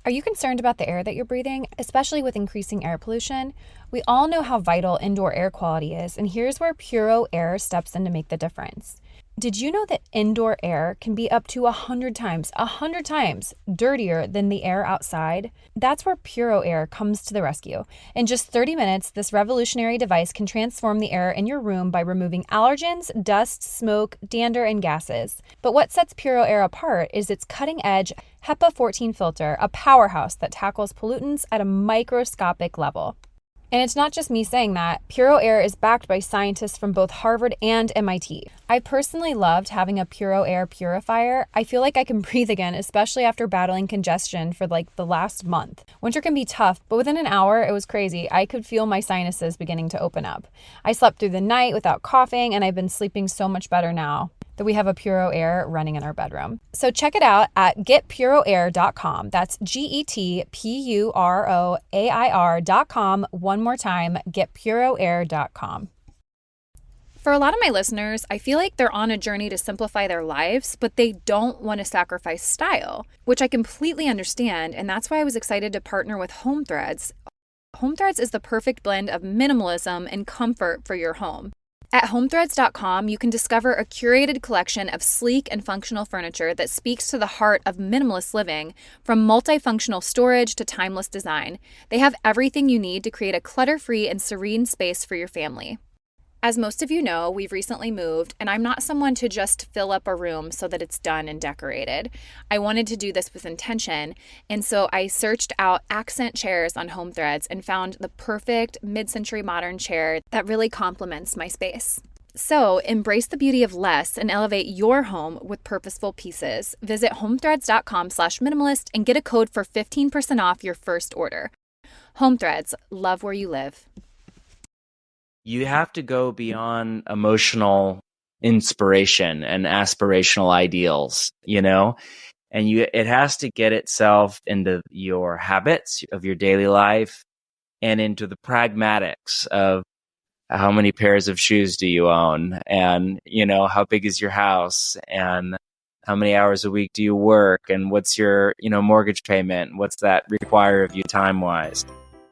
Are you concerned about the air that you're breathing, especially with increasing air pollution? We all know how vital indoor air quality is, and here's where Puro Air steps in to make the difference. Did you know that indoor air can be up to 100 times dirtier than the air outside? That's where Puro Air comes to the rescue. In just 30 minutes, this revolutionary device can transform the air in your room by removing allergens, dust, smoke, dander, and gases. But what sets Puro Air apart is its cutting-edge HEPA 14 filter, a powerhouse that tackles pollutants at a microscopic level. And it's not just me saying that. Puro Air is backed by scientists from both Harvard and MIT. I personally loved having a Puro Air purifier. I feel like I can breathe again, especially after battling congestion for like the last month. Winter can be tough, but within an hour, it was crazy. I could feel my sinuses beginning to open up. I slept through the night without coughing, and I've been sleeping so much better now that we have a Puro Air running in our bedroom. So check it out at getpuroair.com. That's GETPUROAIR.com. One more time, getpuroair.com. For a lot of my listeners, I feel like they're on a journey to simplify their lives, but they don't want to sacrifice style, which I completely understand, and that's why I was excited to partner with Home Threads. Home Threads is the perfect blend of minimalism and comfort for your home. At homethreads.com, you can discover a curated collection of sleek and functional furniture that speaks to the heart of minimalist living, from multifunctional storage to timeless design. They have everything you need to create a clutter-free and serene space for your family. As most of you know, we've recently moved, and I'm not someone to just fill up a room so that it's done and decorated. I wanted to do this with intention, and so I searched out accent chairs on Home Threads and found the perfect mid-century modern chair that really complements my space. So embrace the beauty of less and elevate your home with purposeful pieces. Visit homethreads.com/minimalist and get a code for 15% off your first order. Home Threads, love where you live. You have to go beyond emotional inspiration and aspirational ideals, and it has to get itself into your habits of your daily life and into the pragmatics of how many pairs of shoes do you own, and, how big is your house, and how many hours a week do you work, and what's your, mortgage payment, what's that require of you time-wise.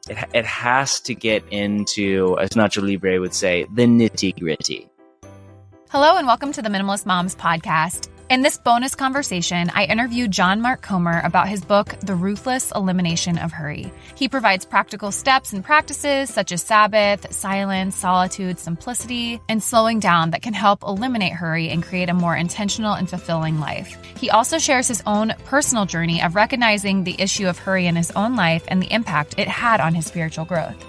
It has to get into, as Nacho Libre would say, the nitty-gritty. Hello and welcome to the Minimalist Moms podcast. In this bonus conversation, I interviewed John Mark Comer about his book, The Ruthless Elimination of Hurry. He provides practical steps and practices such as Sabbath, silence, solitude, simplicity, and slowing down that can help eliminate hurry and create a more intentional and fulfilling life. He also shares his own personal journey of recognizing the issue of hurry in his own life and the impact it had on his spiritual growth.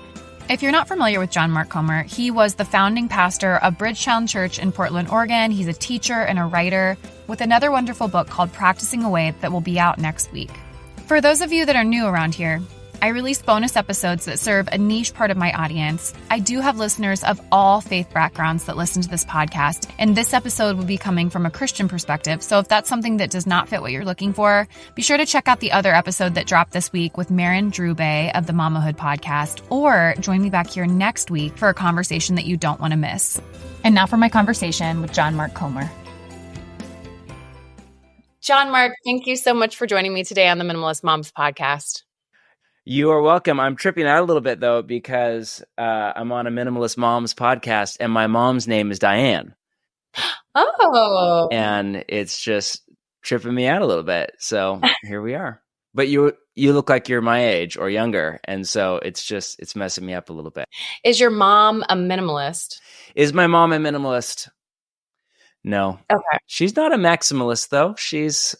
If you're not familiar with John Mark Comer, he was the founding pastor of Bridgetown Church in Portland, Oregon. He's a teacher and a writer with another wonderful book called Practicing Away that will be out next week. For those of you that are new around here, I release bonus episodes that serve a niche part of my audience. I do have listeners of all faith backgrounds that listen to this podcast, and this episode will be coming from a Christian perspective. So if that's something that does not fit what you're looking for, be sure to check out the other episode that dropped this week with Marin Drube of the Mamahood podcast, or join me back here next week for a conversation that you don't want to miss. And now for my conversation with John Mark Comer. John Mark, thank you so much for joining me today on the Minimalist Moms podcast. You are welcome. I'm tripping out a little bit, though, because I'm on a Minimalist Moms podcast, and my mom's name is Diane. Oh. And it's just tripping me out a little bit. So here we are. But you look like you're my age or younger, and so it's messing me up a little bit. Is your mom a minimalist? Is my mom a minimalist? No. Okay. She's not a maximalist, though. She's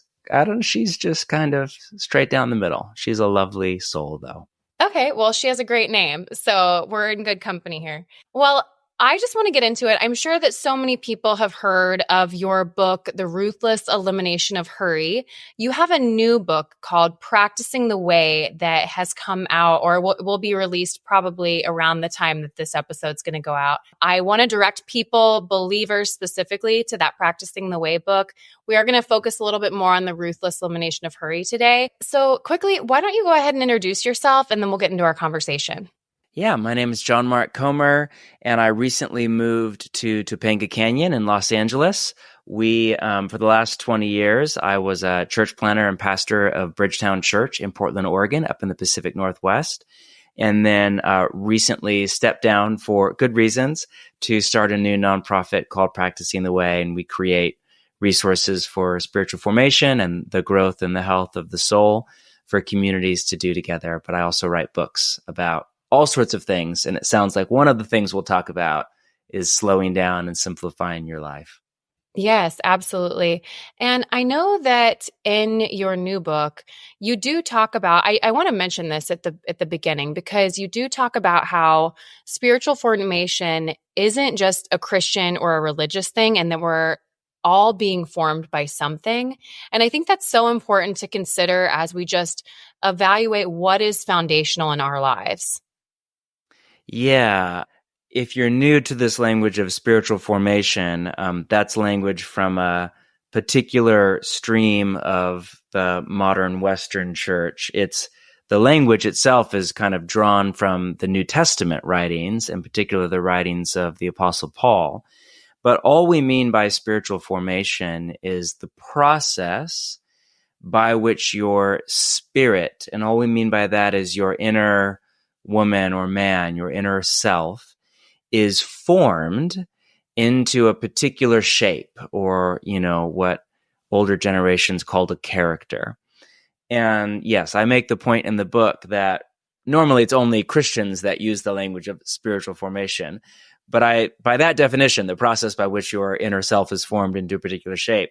just kind of straight down the middle. She's a lovely soul, though. Okay, well, she has a great name, so we're in good company here. Well, I just want to get into it. I'm sure that so many people have heard of your book, The Ruthless Elimination of Hurry. You have a new book called Practicing the Way that has come out, or will be released probably around the time that this episode's going to go out. I want to direct people, believers specifically, to that Practicing the Way book. We are going to focus a little bit more on the Ruthless Elimination of Hurry today. So quickly, why don't you go ahead and introduce yourself, and then we'll get into our conversation. Yeah, my name is John Mark Comer, and I recently moved to Topanga Canyon in Los Angeles, For the last 20 years, I was a church planner and pastor of Bridgetown Church in Portland, Oregon, up in the Pacific Northwest. And then recently stepped down for good reasons to start a new nonprofit called Practicing the Way. And we create resources for spiritual formation and the growth and the health of the soul for communities to do together. But I also write books about all sorts of things. And it sounds like one of the things we'll talk about is slowing down and simplifying your life. Yes, absolutely. And I know that in your new book, you do talk about, I want to mention this at the beginning, because you do talk about how spiritual formation isn't just a Christian or a religious thing, and that we're all being formed by something. And I think that's so important to consider as we just evaluate what is foundational in our lives. Yeah. If you're new to this language of spiritual formation, that's language from a particular stream of the modern Western church. The language itself is kind of drawn from the New Testament writings, in particular the writings of the Apostle Paul. But all we mean by spiritual formation is the process by which your spirit, and all we mean by that is your inner woman or man, your inner self, is formed into a particular shape, or, what older generations called a character. And yes, I make the point in the book that normally it's only Christians that use the language of spiritual formation. But by that definition, the process by which your inner self is formed into a particular shape,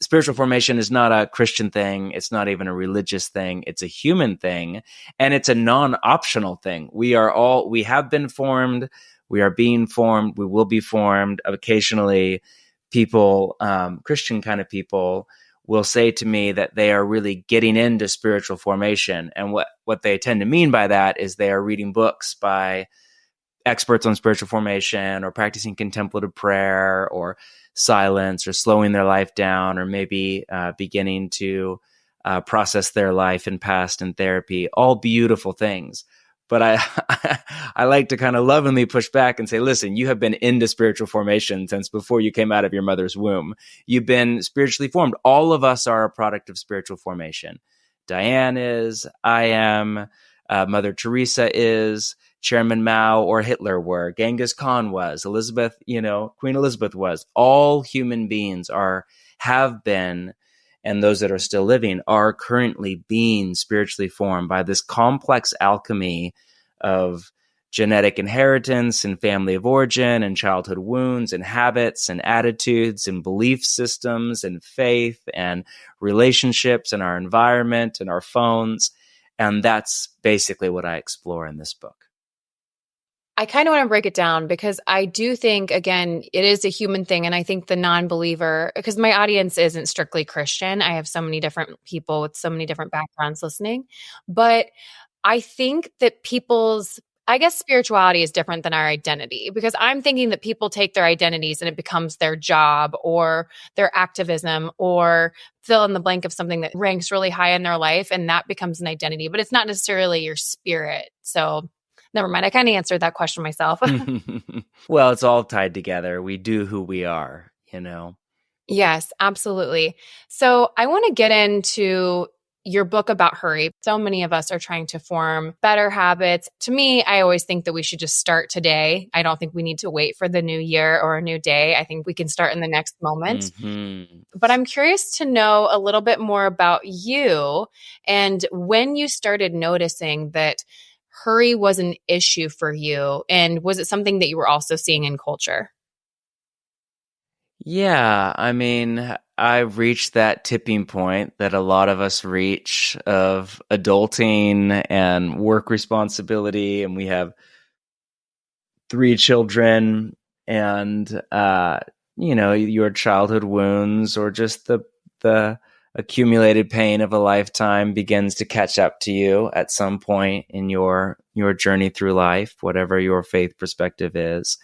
spiritual formation is not a Christian thing. It's not even a religious thing. It's a human thing. And it's a non-optional thing. We have been formed. We are being formed. We will be formed. Occasionally, people, Christian kind of people, will say to me that they are really getting into spiritual formation. And what they tend to mean by that is they are reading books by experts on spiritual formation, or practicing contemplative prayer, or silence, or slowing their life down, or maybe beginning to process their life and past in therapy. All beautiful things. But I like to kind of lovingly push back and say, listen, you have been into spiritual formation since before you came out of your mother's womb. You've been spiritually formed. All of us are a product of spiritual formation. Diane is, I am, Mother Teresa is, Chairman Mao or Hitler were, Genghis Khan was, Elizabeth, Queen Elizabeth was. All human beings have been, and those that are still living are currently being spiritually formed by this complex alchemy of genetic inheritance and family of origin and childhood wounds and habits and attitudes and belief systems and faith and relationships and our environment and our phones. And that's basically what I explore in this book. I kind of want to break it down, because I do think, again, it is a human thing. And I think the non-believer, because my audience isn't strictly Christian. I have so many different people with so many different backgrounds listening. But I think that I guess spirituality is different than our identity, because I'm thinking that people take their identities and it becomes their job or their activism or fill in the blank of something that ranks really high in their life. And that becomes an identity, but it's not necessarily your spirit. So never mind. I kind of answered that question myself. Well, it's all tied together. We do who we are, Yes, absolutely. So I want to get into your book about hurry. So many of us are trying to form better habits. To me, I always think that we should just start today. I don't think we need to wait for the new year or a new day. I think we can start in the next moment. Mm-hmm. But I'm curious to know a little bit more about you and when you started noticing that hurry was an issue for you. And was it something that you were also seeing in culture? Yeah, I mean, I've reached that tipping point that a lot of us reach of adulting and work responsibility, and we have 3 children, and your childhood wounds or just the accumulated pain of a lifetime begins to catch up to you at some point in your journey through life, whatever your faith perspective is.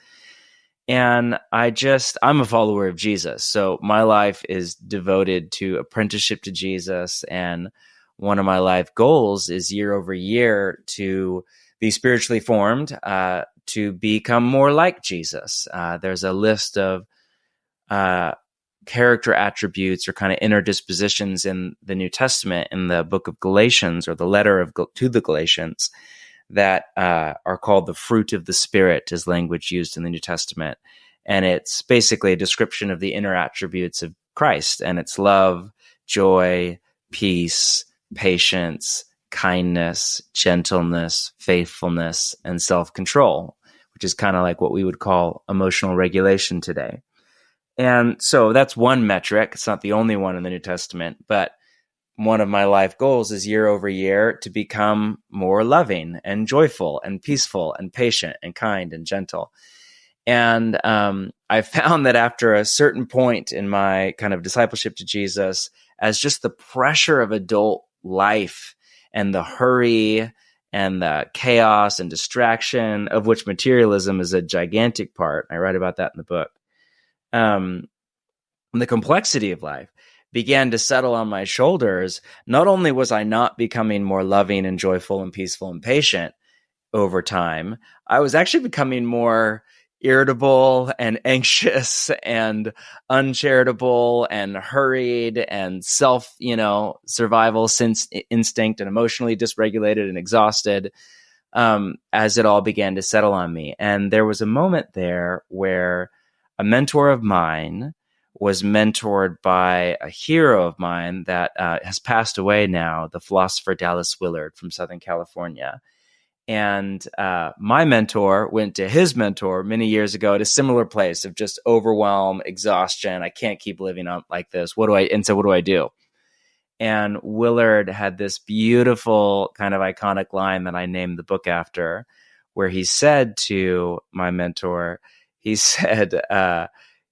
And I'm a follower of Jesus. So my life is devoted to apprenticeship to Jesus. And one of my life goals is year over year to be spiritually formed, to become more like Jesus. There's a list of character attributes or kind of inner dispositions in the New Testament, in the book of Galatians, or the letter to the Galatians, that are called the fruit of the Spirit, is language used in the New Testament. And it's basically a description of the inner attributes of Christ. And it's love, joy, peace, patience, kindness, gentleness, faithfulness, and self-control, which is kind of like what we would call emotional regulation today. And so that's one metric. It's not the only one in the New Testament, but one of my life goals is year over year to become more loving and joyful and peaceful and patient and kind and gentle. And I found that after a certain point in my kind of discipleship to Jesus, as just the pressure of adult life and the hurry and the chaos and distraction, of which materialism is a gigantic part, I write about that in the book, the complexity of life began to settle on my shoulders. Not only was I not becoming more loving and joyful and peaceful and patient over time, I was actually becoming more irritable and anxious and uncharitable and hurried and survival instinct and emotionally dysregulated and exhausted, as it all began to settle on me. And there was a moment there where a mentor of mine was mentored by a hero of mine that has passed away now, the philosopher Dallas Willard from Southern California. And my mentor went to his mentor many years ago at a similar place of just overwhelm, exhaustion. I can't keep living up like this. So what do I do? And Willard had this beautiful kind of iconic line that I named the book after, where he said to my mentor, he said,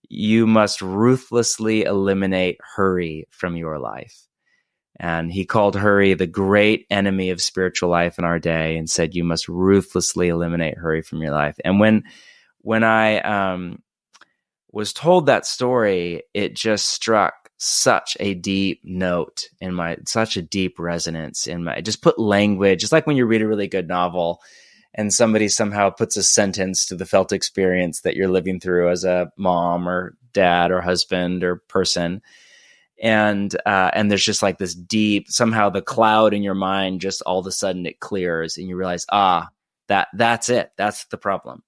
you must ruthlessly eliminate hurry from your life. And he called hurry the great enemy of spiritual life in our day, and said, you must ruthlessly eliminate hurry from your life. And when I was told that story, it just struck such a deep note in such a deep resonance in my, it just put language. It's like when you read a really good novel and somebody somehow puts a sentence to the felt experience that you're living through as a mom or dad or husband or person. And there's just like this deep, somehow the cloud in your mind, just all of a sudden it clears and you realize, that's it. That's the problem.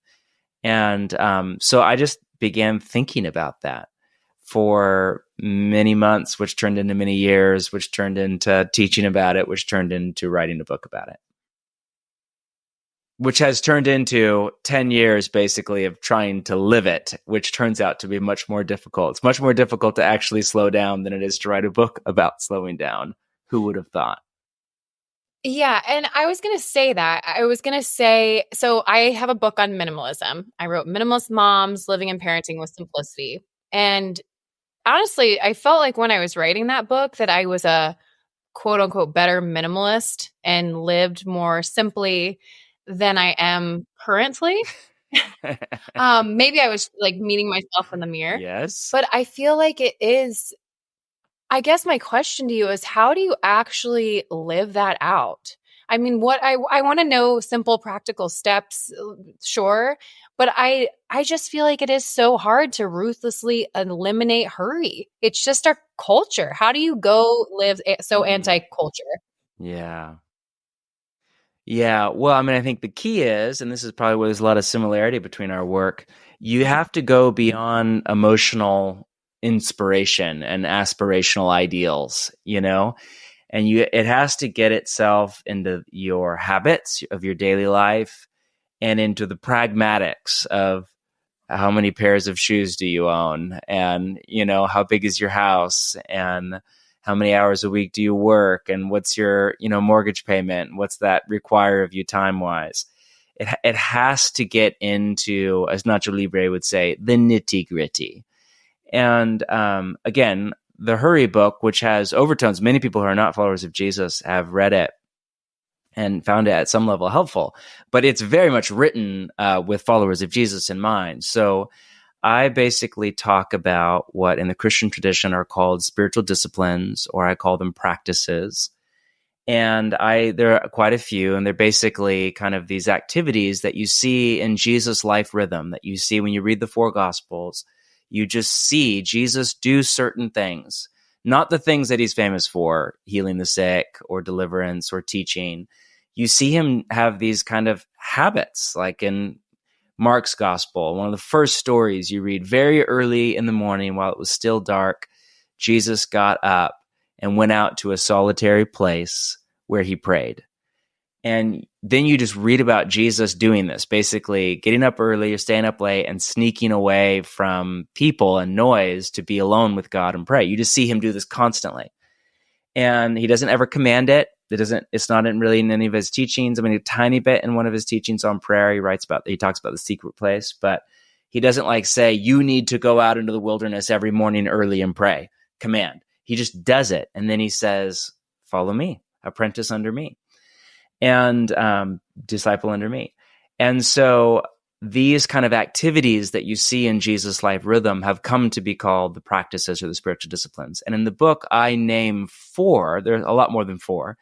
And so I just began thinking about that for many months, which turned into many years, which turned into teaching about it, which turned into writing a book about it, which has turned into 10 years basically of trying to live it, which turns out to be much more difficult. It's much more difficult to actually slow down than it is to write a book about slowing down. Who would have thought? Yeah. And I was going to say that. So I have a book on minimalism. I wrote Minimalist Moms, Living and Parenting with Simplicity. And honestly, I felt like when I was writing that book that I was a quote unquote better minimalist and lived more simply than I am currently. Maybe I was like meeting myself in the mirror. Yes. But I feel like it is, I guess my question to you is, how do you actually live that out? I mean, what I want to know simple, practical steps, sure. But I just feel like it is so hard to ruthlessly eliminate hurry. It's just our culture. How do you go live so anti-culture? Yeah. Yeah. Well, I mean, I think the key is, and this is probably where there's a lot of similarity between our work, you have to go beyond emotional inspiration and aspirational ideals, and it has to get itself into your habits of your daily life and into the pragmatics of how many pairs of shoes do you own, and, how big is your house, and how many hours a week do you work, and what's your, mortgage payment? What's that require of you time-wise? It has to get into, as Nacho Libre would say, the nitty-gritty. And again, the Hurry book, which has overtones, many people who are not followers of Jesus have read it and found it at some level helpful, but it's very much written with followers of Jesus in mind. So I basically talk about what in the Christian tradition are called spiritual disciplines, or I call them practices. And there are quite a few, and they're basically kind of these activities that you see in Jesus' life rhythm, that you see when you read the four Gospels. you just see Jesus do certain things, not the things that he's famous for, healing the sick or deliverance or teaching. You see him have these kind of habits, like in Mark's gospel, one of the first stories you read, very early in the morning while it was still dark, Jesus got up and went out to a solitary place where he prayed. And then you just read about Jesus doing this, basically getting up early or staying up late and sneaking away from people and noise to be alone with God and pray. You just see him do this constantly. And he doesn't ever command it. It's not really in any of his teachings. I mean, a tiny bit in one of his teachings on prayer, he talks about the secret place, but he doesn't like say, you need to go out into the wilderness every morning early and pray. Command. He just does it. And then he says, follow me, apprentice under me, and disciple under me. And so these kind of activities that you see in Jesus' life rhythm have come to be called the practices or the spiritual disciplines. And in the book, I name 4, there's a lot more than 4,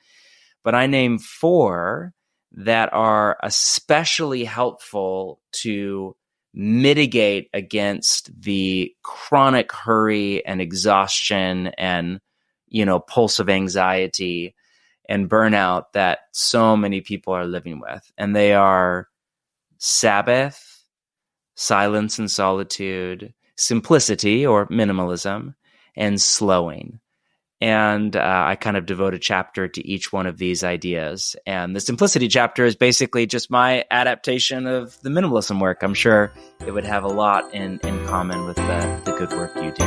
but I name 4 that are especially helpful to mitigate against the chronic hurry and exhaustion and, pulsive anxiety and burnout that so many people are living with. And they are Sabbath, silence and solitude, simplicity or minimalism, and slowing. And I kind of devote a chapter to each one of these ideas. And the simplicity chapter is basically just my adaptation of the minimalism work. I'm sure it would have a lot in common with the good work you do.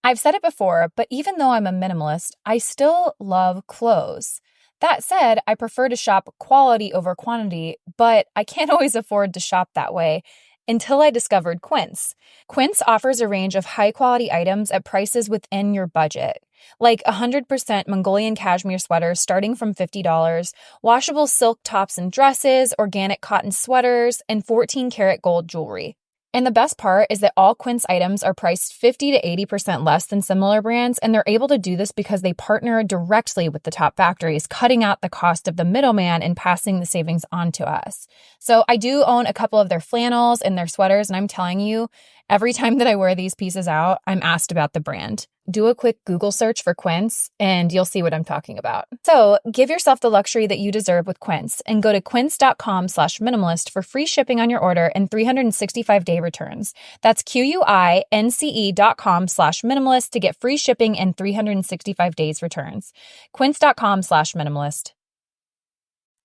I've said it before, but even though I'm a minimalist, I still love clothes. That said, I prefer to shop quality over quantity, but I can't always afford to shop that way until I discovered Quince. Quince offers a range of high-quality items at prices within your budget, like 100% Mongolian cashmere sweaters starting from $50, washable silk tops and dresses, organic cotton sweaters, and 14-karat gold jewelry. And the best part is that all Quince items are priced 50 to 80% less than similar brands, and they're able to do this because they partner directly with the top factories, cutting out the cost of the middleman and passing the savings on to us. So I do own a couple of their flannels and their sweaters, and I'm telling you, every time that I wear these pieces out, I'm asked about the brand. Do a quick Google search for Quince, and you'll see what I'm talking about. So give yourself the luxury that you deserve with Quince, and go to quince.com/minimalist for free shipping on your order and 365-day returns. That's QUINCE.com/minimalist to get free shipping and 365 days returns. Quince.com/minimalist.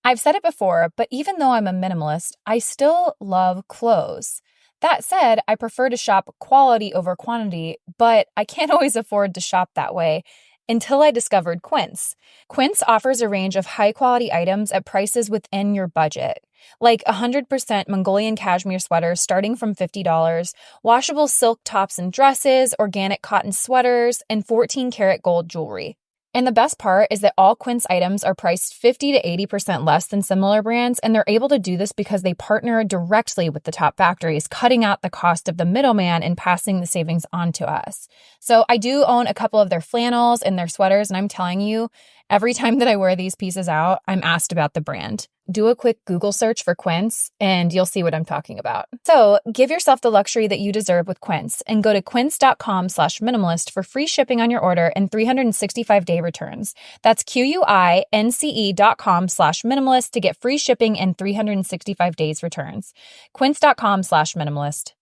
I've said it before, but even though I'm a minimalist, I still love clothes. That said, I prefer to shop quality over quantity, but I can't always afford to shop that way until I discovered Quince. Quince offers a range of high-quality items at prices within your budget, like 100% Mongolian cashmere sweaters starting from $50, washable silk tops and dresses, organic cotton sweaters, and 14-karat gold jewelry. And the best part is that all Quince items are priced 50 to 80% less than similar brands, and they're able to do this because they partner directly with the top factories, cutting out the cost of the middleman and passing the savings on to us. So I do own a couple of their flannels and their sweaters, and I'm telling you, every time that I wear these pieces out, I'm asked about the brand. Do a quick Google search for Quince, and you'll see what I'm talking about. So give yourself the luxury that you deserve with Quince, and go to quince.com/minimalist for free shipping on your order and 365-day returns. That's QUINCE.com/minimalist to get free shipping and 365 days returns. Quince.com/minimalist.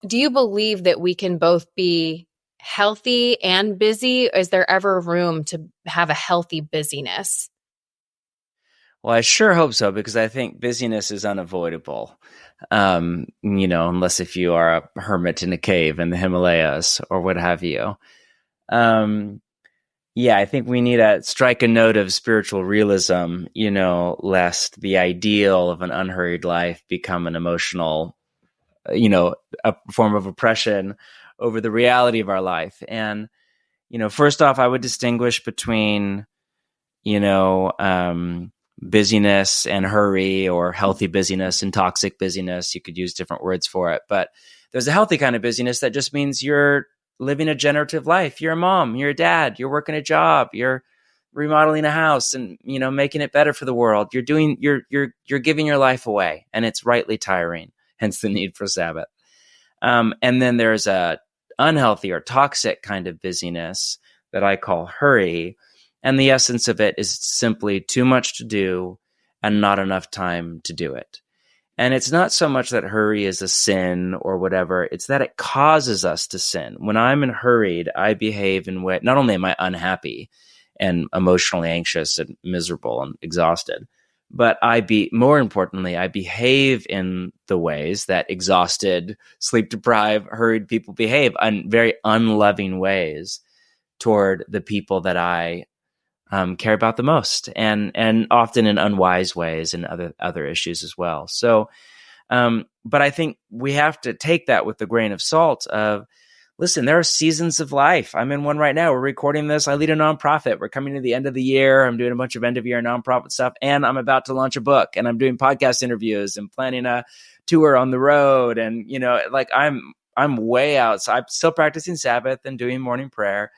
Do you believe that we can both be healthy and busy? Is there ever room to have a healthy busyness? Well, I sure hope so, because I think busyness is unavoidable. Unless if you are a hermit in a cave in the Himalayas or what have you. I think we need to strike a note of spiritual realism, lest the ideal of an unhurried life become an emotional, a form of oppression over the reality of our life. And, first off, I would distinguish between, busyness and hurry, or healthy busyness and toxic busyness. You could use different words for it, but there's a healthy kind of busyness that just means you're living a generative life. You're a mom, you're a dad, you're working a job, you're remodeling a house and, making it better for the world. You're giving your life away, and it's rightly tiring, hence the need for Sabbath. And then there's a unhealthy or toxic kind of busyness that I call hurry. And the essence of it is simply too much to do and not enough time to do it. And it's not so much that hurry is a sin or whatever, it's that it causes us to sin. When I'm in hurried, I behave in way, not only am I unhappy and emotionally anxious and miserable and exhausted, but more importantly, I behave in the ways that exhausted, sleep-deprived, hurried people behave, in very unloving ways toward the people that I care about the most, and often in unwise ways and other issues as well. So, but I think we have to take that with a grain of salt of, listen, there are seasons of life. I'm in one right now. We're recording this. I lead a nonprofit. We're coming to the end of the year. I'm doing a bunch of end of year nonprofit stuff, and I'm about to launch a book, and I'm doing podcast interviews and planning a tour on the road. And, I'm way out. So I'm still practicing Sabbath and doing morning prayer.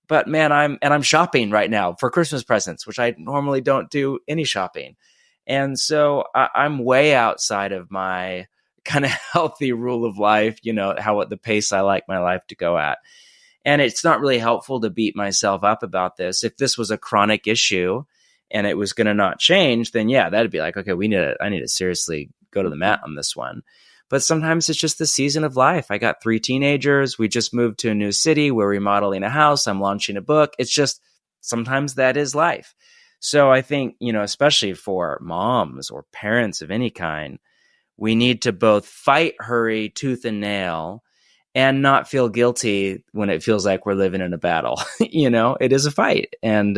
But man, I'm shopping right now for Christmas presents, which I normally don't do any shopping. And so I'm way outside of my kind of healthy rule of life, at the pace I like my life to go at. And it's not really helpful to beat myself up about this. If this was a chronic issue and it was going to not change, then yeah, that'd be like, okay, I need to seriously go to the mat on this one. But sometimes it's just the season of life. I got 3 teenagers. We just moved to a new city. We're remodeling a house. I'm launching a book. It's just sometimes that is life. So I think, especially for moms or parents of any kind, we need to both fight hurry tooth and nail and not feel guilty when it feels like we're living in a battle. It is a fight. And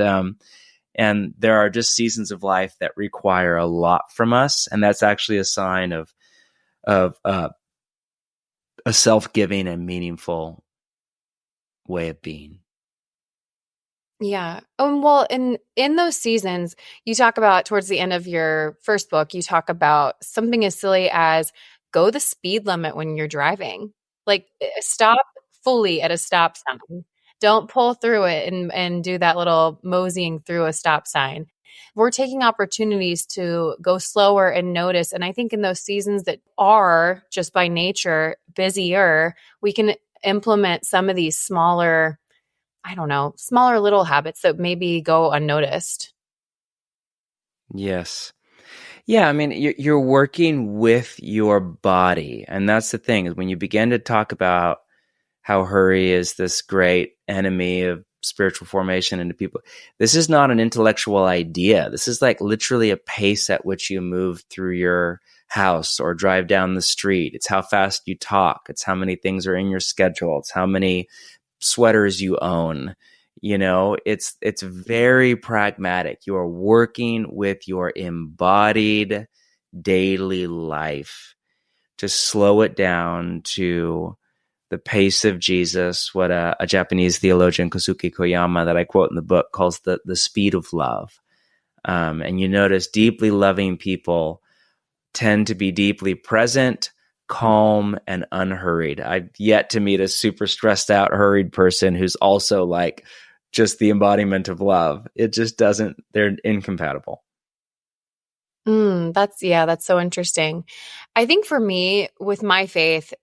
there are just seasons of life that require a lot from us. And that's actually a sign of a self-giving and meaningful way of being. Yeah. Well, in those seasons, you talk about towards the end of your first book, you talk about something as silly as go the speed limit when you're driving. Like stop fully at a stop sign. Don't pull through it and do that little moseying through a stop sign. We're taking opportunities to go slower and notice. And I think in those seasons that are just by nature busier, we can implement some of these smaller little habits that maybe go unnoticed. Yes. Yeah. I mean, you're working with your body. And that's the thing, is when you begin to talk about how hurry is this great enemy of spiritual formation into people. This is not an intellectual idea. This is like literally a pace at which you move through your house or drive down the street. It's how fast you talk. It's how many things are in your schedule. It's how many sweaters you own. It's very pragmatic. You are working with your embodied daily life to slow it down to the pace of Jesus, what a Japanese theologian, Kosuke Koyama, that I quote in the book, calls the speed of love. And you notice deeply loving people tend to be deeply present, calm, and unhurried. I've yet to meet a super stressed out, hurried person who's also like just the embodiment of love. It just doesn't, they're incompatible. That's so interesting. I think for me, with my faith,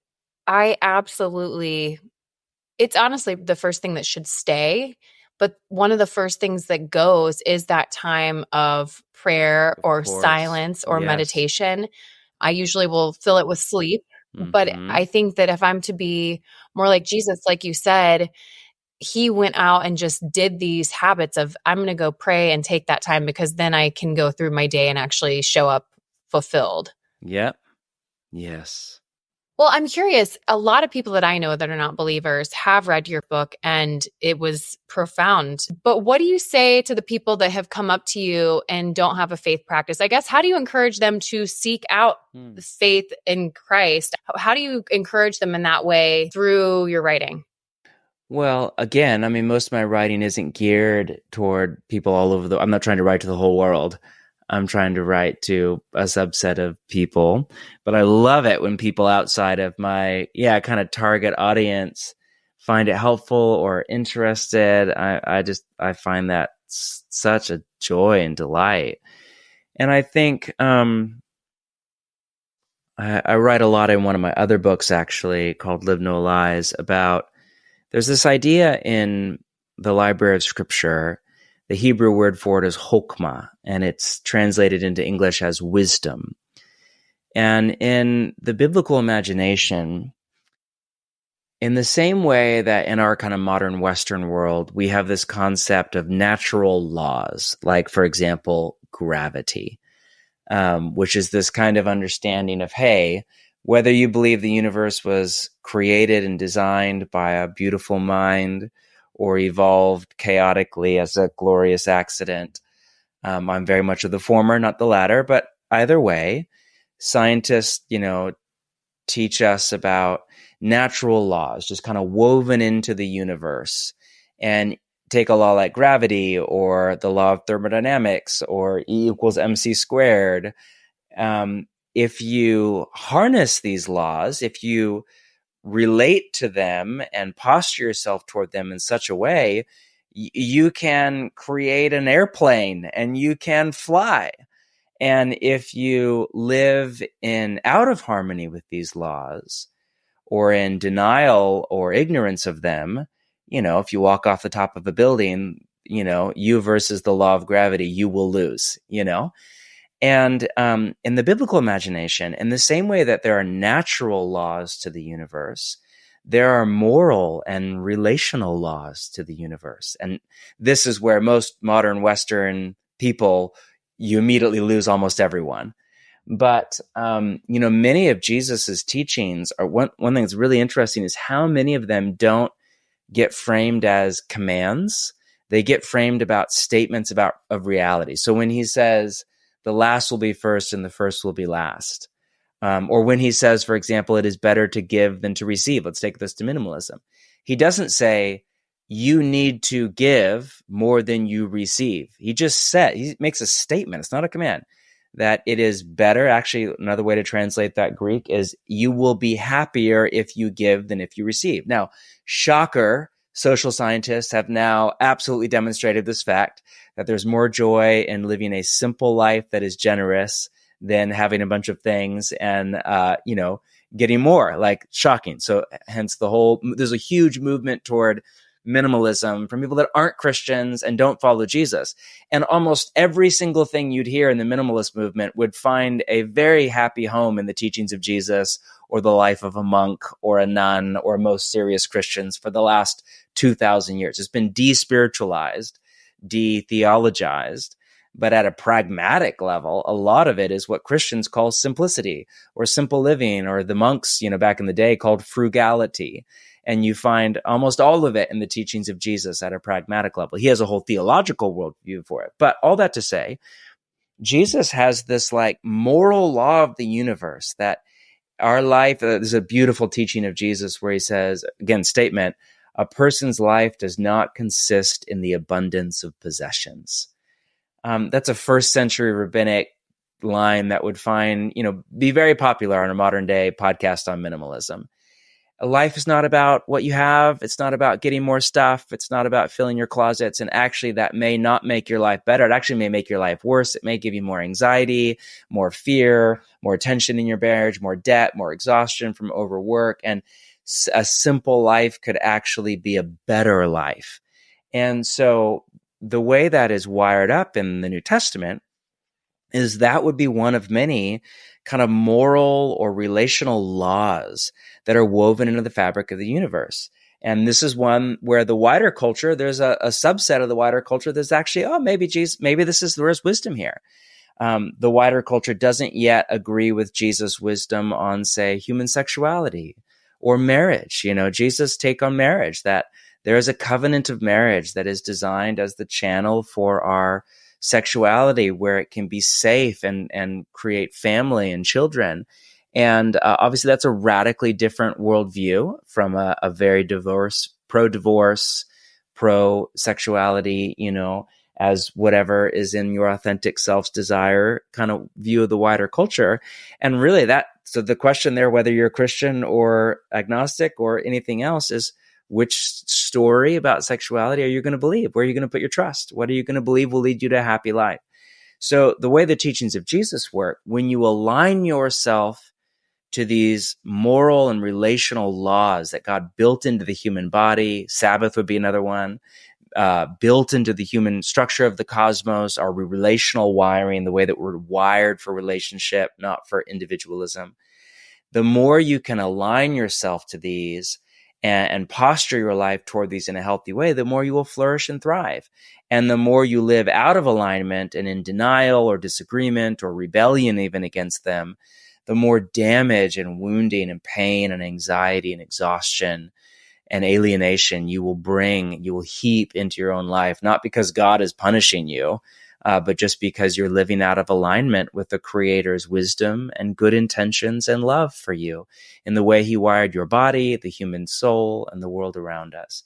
it's honestly the first thing that should stay. But one of the first things that goes is that time of prayer or silence or meditation. I usually will fill it with sleep. Mm-hmm. But I think that if I'm to be more like Jesus, like you said, he went out and just did these habits of, I'm going to go pray and take that time because then I can go through my day and actually show up fulfilled. Yep. Yes. Well, I'm curious, a lot of people that I know that are not believers have read your book and it was profound. But what do you say to the people that have come up to you and don't have a faith practice? I guess, how do you encourage them to seek out the faith in Christ? How do you encourage them in that way through your writing? Well, again, I mean, most of my writing isn't geared toward people all over I'm not trying to write to the whole world. I'm trying to write to a subset of people, but I love it when people outside of my, kind of target audience find it helpful or interested. I find that such a joy and delight. And I think I write a lot in one of my other books, actually, called Live No Lies, about there's this idea in the Library of Scripture. The Hebrew word for it is chokmah, and it's translated into English as wisdom. And in the biblical imagination, in the same way that in our kind of modern Western world, we have this concept of natural laws, like, for example, gravity, which is this kind of understanding of, hey, whether you believe the universe was created and designed by a beautiful mind or evolved chaotically as a glorious accident, I'm very much of the former, not the latter. But either way, scientists, teach us about natural laws, just kind of woven into the universe. And take a law like gravity or the law of thermodynamics or E equals mc squared. If you harness these laws, if you relate to them and posture yourself toward them in such a way, you can create an airplane and you can fly. And if you live out of harmony with these laws or in denial or ignorance of them, if you walk off the top of a building, you versus the law of gravity, you will lose, And in the biblical imagination, in the same way that there are natural laws to the universe, there are moral and relational laws to the universe. And this is where most modern Western people, you immediately lose almost everyone. But, many of Jesus's teachings are one thing that's really interesting is how many of them don't get framed as commands. They get framed about statements of reality. So when he says the last will be first and the first will be last, or when he says, for example, it is better to give than to receive. Let's take this to minimalism. He doesn't say you need to give more than you receive. He makes a statement. It's not a command. That it is better. Actually, another way to translate that Greek is you will be happier if you give than if you receive. Now, shocker, social scientists have now absolutely demonstrated this fact that there's more joy in living a simple life that is generous than having a bunch of things and, getting more, like shocking. So hence there's a huge movement toward minimalism from people that aren't Christians and don't follow Jesus. And almost every single thing you'd hear in the minimalist movement would find a very happy home in the teachings of Jesus or the life of a monk or a nun or most serious Christians for the last 2,000 years. It's been de-spiritualized, de-theologized, but at a pragmatic level, a lot of it is what Christians call simplicity or simple living, or the monks, back in the day called frugality. And you find almost all of it in the teachings of Jesus at a pragmatic level. He has a whole theological worldview for it. But all that to say, Jesus has this moral law of the universe that our life, there's a beautiful teaching of Jesus where he says, again, statement, a person's life does not consist in the abundance of possessions. That's a first century rabbinic line that would be very popular on a modern day podcast on minimalism. Life is not about what you have. It's not about getting more stuff. It's not about filling your closets. And actually, that may not make your life better. It actually may make your life worse. It may give you more anxiety, more fear, more tension in your marriage, more debt, more exhaustion from overwork. And a simple life could actually be a better life. And so the way that is wired up in the New Testament is that would be one of many kind of moral or relational laws that are woven into the fabric of the universe. And this is one where the wider culture, there's a subset of the wider culture that's actually, maybe there's wisdom here. The wider culture doesn't yet agree with Jesus' wisdom on, say, human sexuality or marriage. Jesus' take on marriage, that there is a covenant of marriage that is designed as the channel for our sexuality, where it can be safe and create family and children. And obviously that's a radically different worldview from a very pro-divorce, pro-sexuality, as whatever is in your authentic self's desire kind of view of the wider culture. And really so the question there, whether you're Christian or agnostic or anything else, is which story about sexuality are you going to believe? Where are you going to put your trust? What are you going to believe will lead you to a happy life? So the way the teachings of Jesus work, when you align yourself to these moral and relational laws that God built into the human body, Sabbath would be another one, built into the human structure of the cosmos, our relational wiring, the way that we're wired for relationship, not for individualism. The more you can align yourself to these and posture your life toward these in a healthy way, the more you will flourish and thrive. And the more you live out of alignment and in denial or disagreement or rebellion even against them, the more damage and wounding and pain and anxiety and exhaustion and alienation you will heap into your own life, not because God is punishing you, but just because you're living out of alignment with the Creator's wisdom and good intentions and love for you in the way He wired your body, the human soul, and the world around us.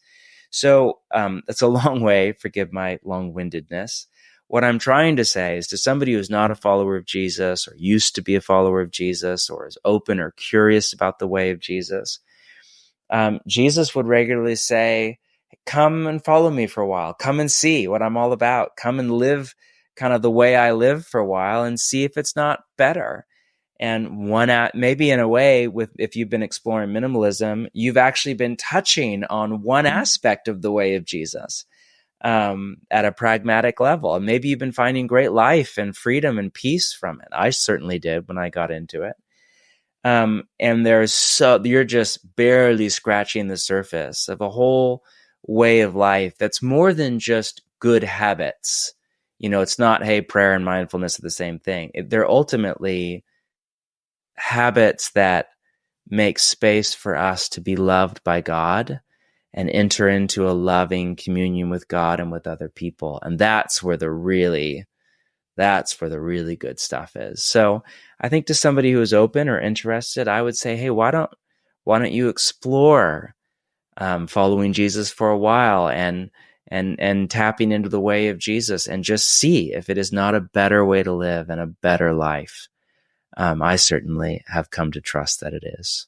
So that's a long way, forgive my long-windedness. What I'm trying to say is to somebody who's not a follower of Jesus or used to be a follower of Jesus or is open or curious about the way of Jesus, Jesus would regularly say, come and follow me for a while. Come and see what I'm all about. Come and live kind of the way I live for a while and see if it's not better. And maybe in a way, if you've been exploring minimalism, you've actually been touching on one aspect of the way of Jesus at a pragmatic level. And maybe you've been finding great life and freedom and peace from it. I certainly did when I got into it. And you're just barely scratching the surface of a whole way of life that's more than just good habits. It's not, hey, prayer and mindfulness are the same thing. They're ultimately habits that make space for us to be loved by God and enter into a loving communion with God and with other people. And that's where the really good stuff is. So I think to somebody who is open or interested, I would say, hey, why don't you explore following Jesus for a while and tapping into the way of Jesus and just see if it is not a better way to live and a better life. I certainly have come to trust that it is.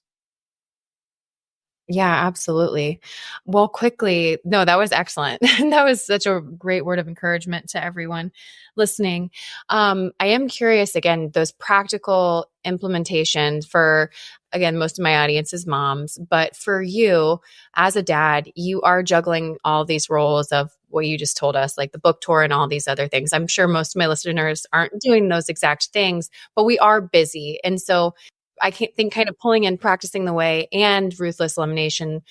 Yeah, absolutely. Well, quickly, no, that was excellent. That was such a great word of encouragement to everyone listening. I am curious, again, those practical implementations for, again, most of my audience is moms, but for you as a dad, you are juggling all these roles of what you just told us, like the book tour and all these other things. I'm sure most of my listeners aren't doing those exact things, but we are busy. And so I can't think kind of pulling in practicing the way and ruthless elimination.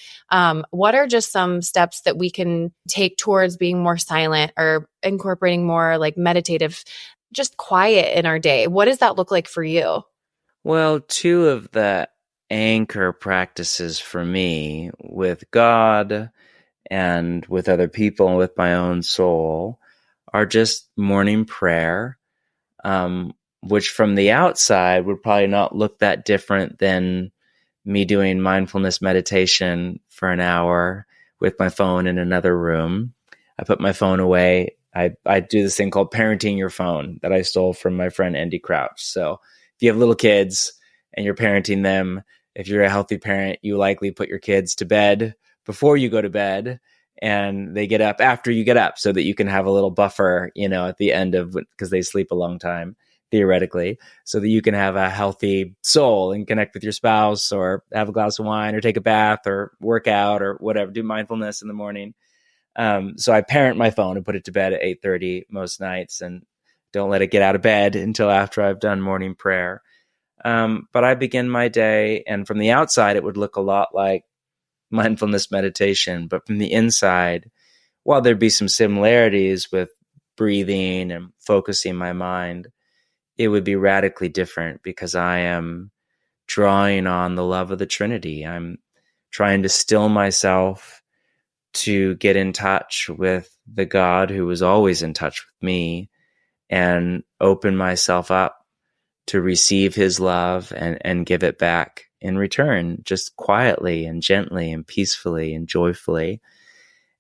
What are just some steps that we can take towards being more silent or incorporating more like meditative, just quiet in our day? What does that look like for you? Well, two of the anchor practices for me with God and with other people and with my own soul are just morning prayer, which from the outside would probably not look that different than me doing mindfulness meditation for an hour with my phone in another room. I put my phone away. I do this thing called parenting your phone that I stole from my friend Andy Crouch. So if you have little kids and you're parenting them, if you're a healthy parent, you likely put your kids to bed before you go to bed and they get up after you get up so that you can have a little buffer, at the end of, because they sleep a long time, theoretically, so that you can have a healthy soul and connect with your spouse or have a glass of wine or take a bath or work out or whatever, do mindfulness in the morning. So I parent my phone and put it to bed at 8:30 most nights and don't let it get out of bed until after I've done morning prayer. But I begin my day, and from the outside, it would look a lot like mindfulness meditation. But from the inside, while there'd be some similarities with breathing and focusing my mind, it would be radically different because I am drawing on the love of the Trinity. I'm trying to still myself to get in touch with the God who was always in touch with me and open myself up to receive his love and give it back in return, just quietly and gently and peacefully and joyfully.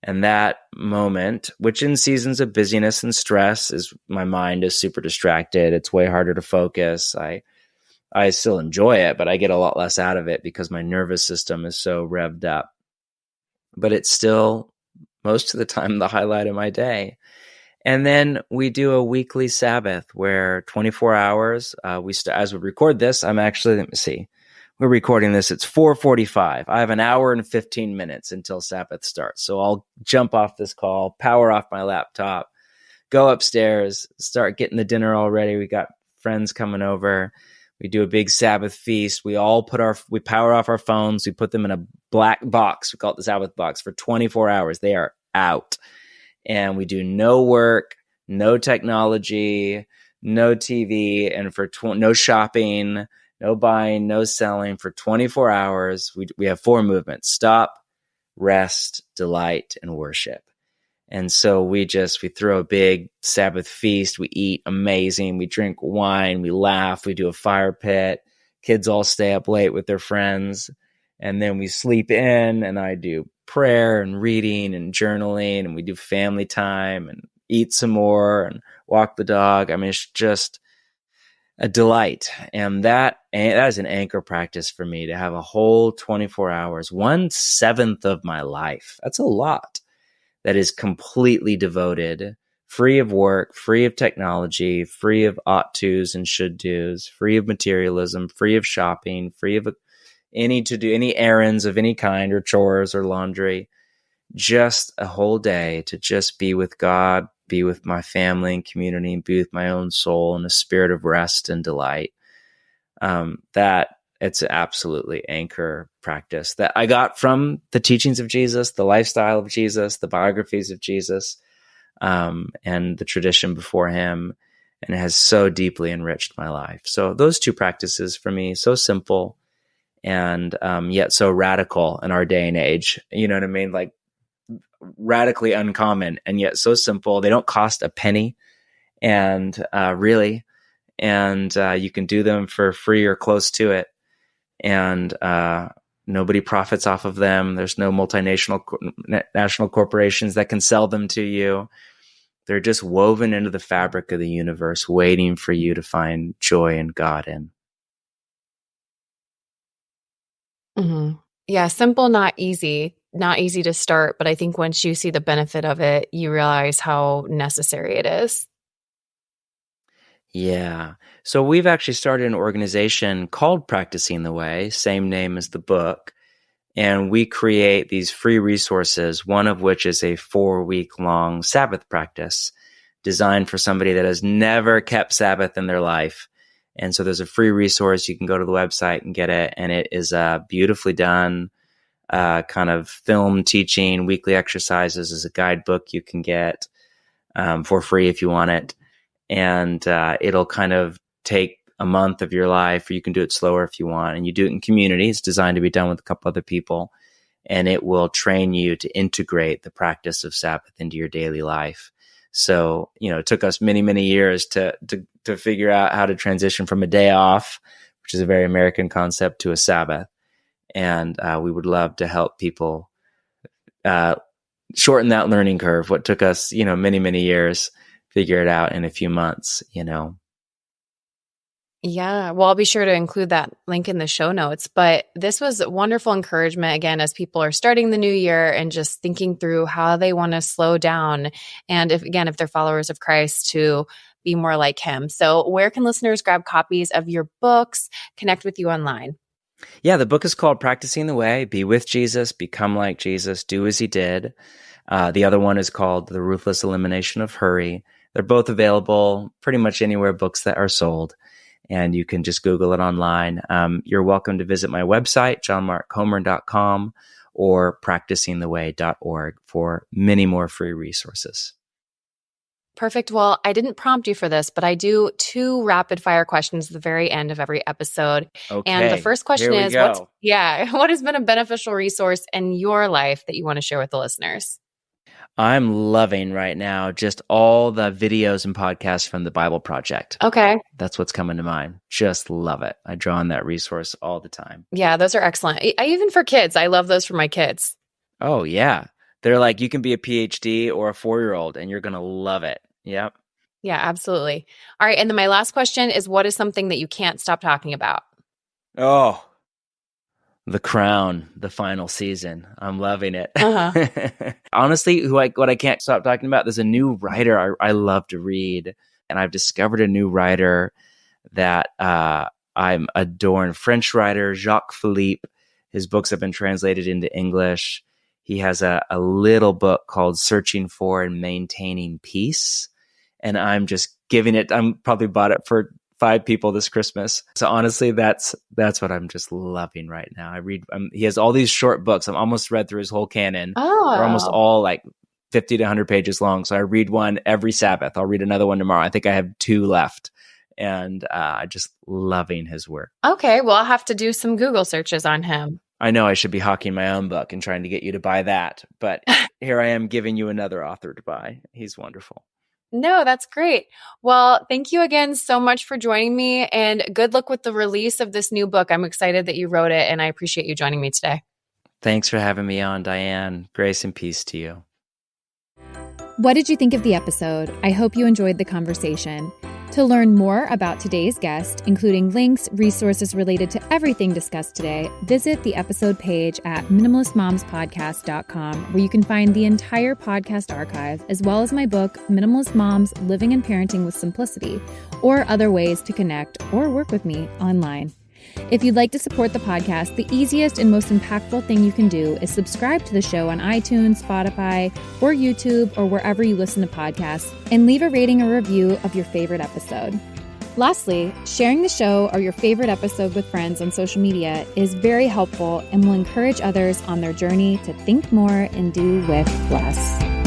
And that moment, which in seasons of busyness and stress is my mind is super distracted. It's way harder to focus. I still enjoy it, but I get a lot less out of it because my nervous system is so revved up. but it's still most of the time the highlight of my day. And then we do a weekly Sabbath where 24 hours, as we record this, let me see. We're recording this. It's 4:45. I have an hour and 15 minutes until Sabbath starts. So I'll jump off this call, power off my laptop, go upstairs, start getting the dinner all ready. We got friends coming over. We do a big Sabbath feast. We power off our phones. We put them in a black box. We call it the Sabbath box for 24 hours. They are out. And we do no work, no technology, no TV, and no shopping, no buying, no selling for 24 hours. We have 4 movements: stop, rest, delight, and worship. And so we throw a big Sabbath feast. We eat amazing. We drink wine. We laugh. We do a fire pit. Kids all stay up late with their friends. And then we sleep in, and I do prayer and reading and journaling, and we do family time and eat some more and walk the dog. I mean, it's just a delight. And that is an anchor practice for me, to have a whole 24 hours, 1/7 of my life. That's a lot. That is completely devoted, free of work, free of technology, free of ought tos and should dos, free of materialism, free of shopping, free of any errands of any kind, or chores or laundry. Just a whole day to just be with God, be with my family and community, and be with my own soul in a spirit of rest and delight. That it's absolutely anchor practice that I got from the teachings of Jesus, the lifestyle of Jesus, the biographies of Jesus, and the tradition before him. And it has so deeply enriched my life. So those 2 practices for me, so simple and yet so radical in our day and age. You know what I mean? Like radically uncommon and yet so simple. They don't cost a penny, and really, and you can do them for free or close to it. And nobody profits off of them. There's no national corporations that can sell them to you. They're just woven into the fabric of the universe, waiting for you to find joy in God in. Mm-hmm. Yeah, simple, not easy to start. But I think once you see the benefit of it, you realize how necessary it is. Yeah. So we've actually started an organization called Practicing the Way, same name as the book. And we create these free resources, one of which is a 4-week-long Sabbath practice designed for somebody that has never kept Sabbath in their life. And so there's a free resource. You can go to the website and get it. And it is beautifully done, kind of film teaching, weekly exercises as a guidebook you can get for free if you want it. And it'll kind of take a month of your life, or you can do it slower if you want. And you do it in community. It's designed to be done with a couple other people. And it will train you to integrate the practice of Sabbath into your daily life. So, it took us many, many years to figure out how to transition from a day off, which is a very American concept, to a Sabbath. And we would love to help people shorten that learning curve. What took us, many, many years, figure it out in a few months, Yeah, well, I'll be sure to include that link in the show notes. But this was wonderful encouragement, again, as people are starting the new year and just thinking through how they want to slow down. And if they're followers of Christ, to be more like him. So where can listeners grab copies of your books, connect with you online? Yeah, the book is called Practicing the Way, Be with Jesus, Become like Jesus, Do as he did. The other one is called The Ruthless Elimination of Hurry. They're both available pretty much anywhere books that are sold. And you can just Google it online. You're welcome to visit my website, johnmarkcomer.com, or practicingtheway.org for many more free resources. Perfect. Well, I didn't prompt you for this, but I do 2 rapid fire questions at the very end of every episode. Okay. And the first question is, go. what has been a beneficial resource in your life that you want to share with the listeners? I'm loving right now just all the videos and podcasts from the Bible Project. Okay. That's what's coming to mind. Just love it. I draw on that resource all the time. Yeah, those are excellent. Even for kids, I love those for my kids. Oh, yeah. They're like, you can be a PhD or a 4-year-old and you're going to love it. Yep. Yeah, absolutely. All right. And then my last question is, what is something that you can't stop talking about? Oh, The Crown, the final season. I'm loving it. Uh-huh. Honestly, what I can't stop talking about, there's a new writer I love to read, and I've discovered a new writer that I'm adoring. French writer Jacques Philippe. His books have been translated into English. He has a little book called Searching for and Maintaining Peace, and I'm just giving it. I'm probably bought it for 5 people this Christmas. So honestly, that's what I'm just loving right now. I read. He has all these short books. I'm almost read through his whole canon. Oh. They're almost all like 50 to 100 pages long. So I read one every Sabbath. I'll read another one tomorrow. I think I have 2 left, and just loving his work. Okay, well, I'll have to do some Google searches on him. I know I should be hawking my own book and trying to get you to buy that, but here I am giving you another author to buy. He's wonderful. No, that's great. Well, thank you again so much for joining me, and good luck with the release of this new book. I'm excited that you wrote it, and I appreciate you joining me today. Thanks for having me on, Diane. Grace and peace to you. What did you think of the episode? I hope you enjoyed the conversation. To learn more about today's guest, including links, resources related to everything discussed today, visit the episode page at minimalistmomspodcast.com, where you can find the entire podcast archive, as well as my book, Minimalist Moms: Living and Parenting with Simplicity, or other ways to connect or work with me online. If you'd like to support the podcast, the easiest and most impactful thing you can do is subscribe to the show on iTunes, Spotify, or YouTube, or wherever you listen to podcasts, and leave a rating or review of your favorite episode. Lastly, sharing the show or your favorite episode with friends on social media is very helpful and will encourage others on their journey to think more and do with less.